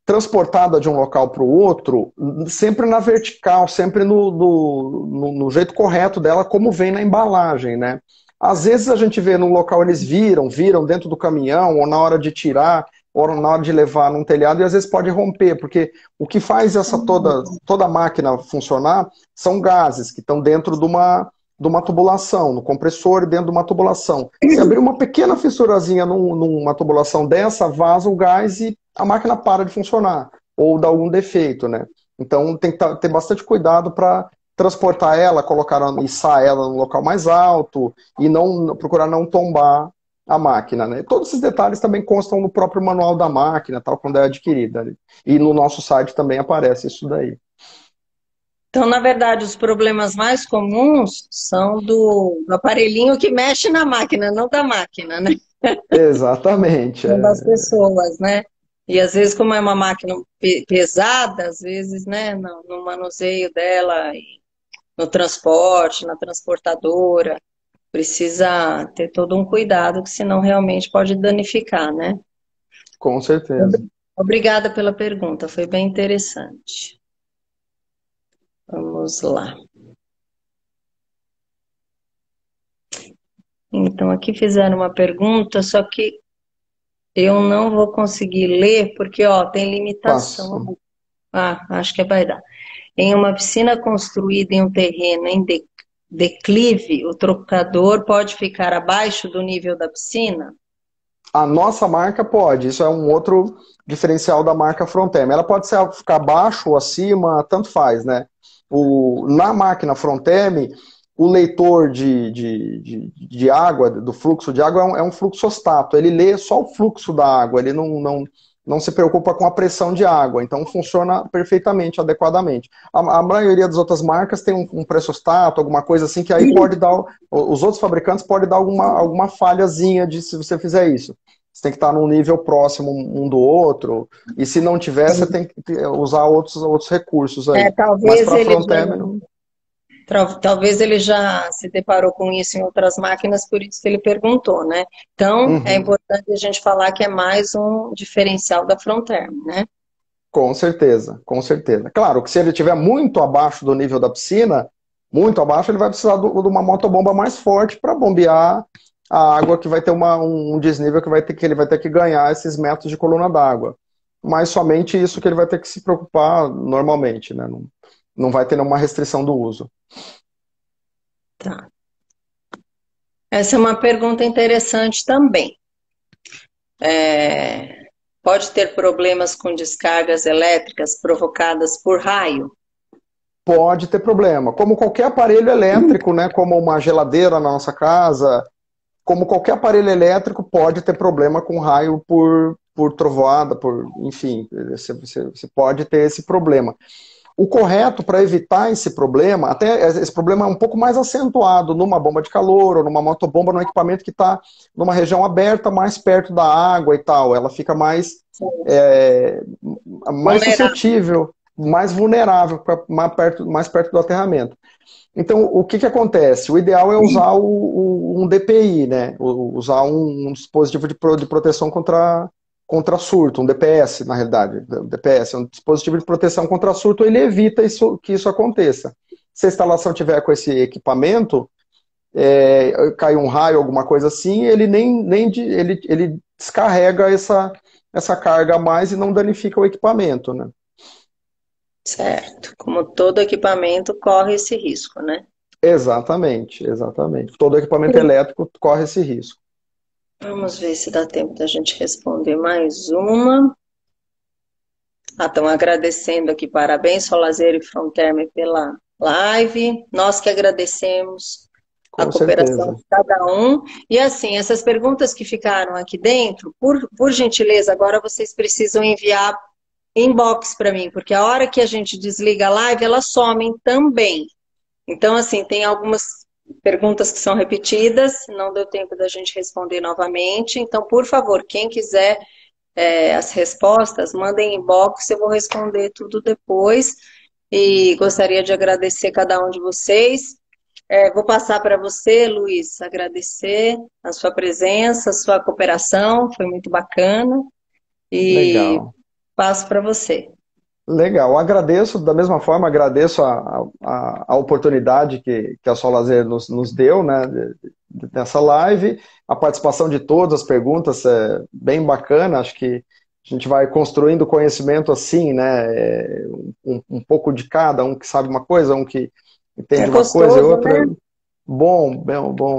transportada de um local para o outro, sempre na vertical, sempre no jeito correto dela, como vem na embalagem, né? Às vezes a gente vê no local, eles viram dentro do caminhão, ou na hora de tirar, ou na hora de levar num telhado, e às vezes pode romper, porque o que faz toda a máquina funcionar são gases que estão dentro de uma tubulação, no compressor e dentro de uma tubulação. Se abrir uma pequena fissurazinha numa tubulação dessa, vaza o gás e a máquina para de funcionar, ou dá algum defeito, né? Então tem que ter bastante cuidado para transportar ela, içar ela no local mais alto e procurar não tombar a máquina, né? Todos esses detalhes também constam no próprio manual da máquina, tal, quando é adquirida, né? E no nosso site também aparece isso daí. Então, na verdade, os problemas mais comuns são do aparelhinho que mexe na máquina, não da máquina, né? Exatamente. São das pessoas, né? E às vezes, como é uma máquina pesada, às vezes, né, no manuseio dela, e no transporte, na transportadora, precisa ter todo um cuidado, que senão realmente pode danificar, né? Com certeza. Obrigada pela pergunta, foi bem interessante. Vamos lá. Então, aqui fizeram uma pergunta, só que eu não vou conseguir ler, porque, ó, tem Passo. limitação. Ah, acho que vai dar. Em uma piscina construída em um terreno em declive, o trocador pode ficar abaixo do nível da piscina? A nossa marca pode, isso é um outro diferencial da marca Frontend. Ela pode ficar abaixo ou acima, tanto faz, né? Na máquina Frontend, o leitor de água, do fluxo de água, é um fluxostato. Ele lê só o fluxo da água, ele não se preocupa com a pressão de água, então funciona perfeitamente, adequadamente. A maioria das outras marcas tem um pressostato, alguma coisa assim, que aí pode dar, os outros fabricantes podem dar alguma falhazinha se você fizer isso. Você tem que estar num nível próximo um do outro, e se não tiver, você tem que usar outros recursos aí. Mas Talvez para ele front-end, não. Talvez ele já se deparou com isso em outras máquinas, por isso que ele perguntou, né? Então, é Uhum. importante a gente falar que é mais um diferencial da Fronterm, né? Com certeza, com certeza. Claro que se ele estiver muito abaixo do nível da piscina, muito abaixo, ele vai precisar de uma motobomba mais forte para bombear a água que vai ter um desnível que ele vai ter que ganhar esses metros de coluna d'água. Mas somente isso que ele vai ter que se preocupar normalmente, né? Não, não vai ter nenhuma restrição do uso. Tá. Essa é uma pergunta interessante também. Pode ter problemas com descargas elétricas provocadas por raio? Pode ter problema. Como qualquer aparelho elétrico, né? Como uma geladeira na nossa casa, como qualquer aparelho elétrico, pode ter problema com raio por trovoada, enfim, você pode ter esse problema. O correto para evitar esse problema, até esse problema é um pouco mais acentuado numa bomba de calor ou numa motobomba, num equipamento que está numa região aberta, mais perto da água e tal. Ela fica é, mais Vulnerável. suscetível, mais vulnerável, mais perto do aterramento. Então, o que que acontece? O ideal é usar um DPI, né? Usar um dispositivo de proteção contra surto, um DPS, na realidade. O DPS é um dispositivo de proteção contra surto, ele evita que isso aconteça. Se a instalação tiver com esse equipamento, cai um raio, alguma coisa assim, ele descarrega essa carga a mais e não danifica o equipamento, né? Certo. Como todo equipamento corre esse risco, né? Exatamente, exatamente. Todo equipamento elétrico corre esse risco. Vamos ver se dá tempo da gente responder mais uma. Estão agradecendo aqui, parabéns, Solazeiro e Fronterme pela live. Nós que agradecemos a Com cooperação certeza. de cada um. E assim, essas perguntas que ficaram aqui dentro, por gentileza, agora vocês precisam enviar inbox para mim, porque a hora que a gente desliga a live, elas somem também. Então, assim, tem algumas perguntas que são repetidas, não deu tempo da gente responder novamente. Então, por favor, quem quiser as respostas, mandem inbox, eu vou responder tudo depois. E gostaria de agradecer cada um de vocês. Vou passar para você, Luiz, agradecer a sua presença, a sua cooperação, foi muito bacana. E Legal. passo para você. Legal. Agradeço, da mesma forma, agradeço a oportunidade que a Solazer nos deu, né, nessa live, a participação de todas as perguntas é bem bacana, acho que a gente vai construindo conhecimento assim, né, um pouco de cada, um que sabe uma coisa, um que É entende uma coisa e gostoso, outra. né? Bom,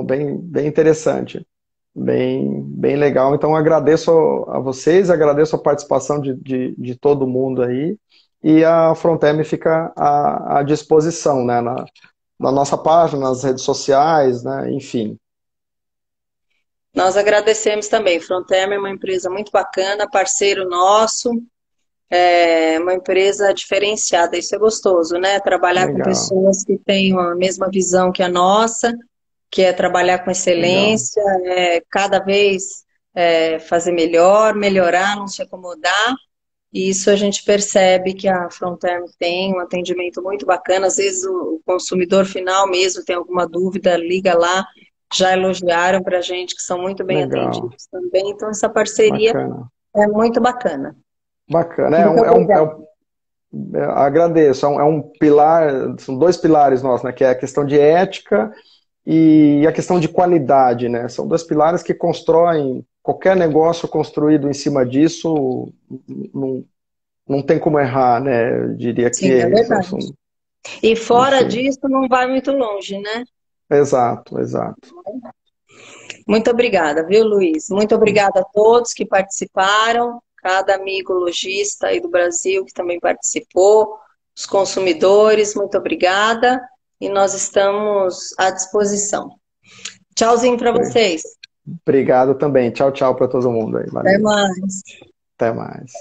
bem interessante. Bem legal. Então, agradeço a vocês, agradeço a participação de todo mundo aí. E a Fronteme fica à disposição, né, na nossa página, nas redes sociais, né, enfim. Nós agradecemos também. Fronterm é uma empresa muito bacana, parceiro nosso, é uma empresa diferenciada. Isso é gostoso, né? Trabalhar com Legal, pessoas que têm a mesma visão que a nossa, que é trabalhar com legal, excelência, cada vez fazer melhor, melhorar, não se acomodar. E isso a gente percebe que a Fronterm tem um atendimento muito bacana. Às vezes o consumidor final mesmo tem alguma dúvida, liga lá. Já elogiaram para a gente que são muito bem legal, atendidos também. Então, essa parceria bacana. é muito bacana. Bacana. Muito obrigada. Agradeço. É um pilar, são dois pilares nossos, né, que é a questão de ética e a questão de qualidade, né? São dois pilares que constroem qualquer negócio construído em cima disso, não, não tem como errar, né? Eu diria Sim, é que verdade. E fora enfim, disso, não vai muito longe, né? exato, exato. Muito obrigada, viu, Luiz? Muito obrigada a todos que participaram, cada amigo lojista aí do Brasil que também participou, os consumidores, muito obrigada. E nós estamos à disposição. Tchauzinho para vocês. Obrigado também. Tchau, tchau para todo mundo aí. Até Valeu. mais. Até mais.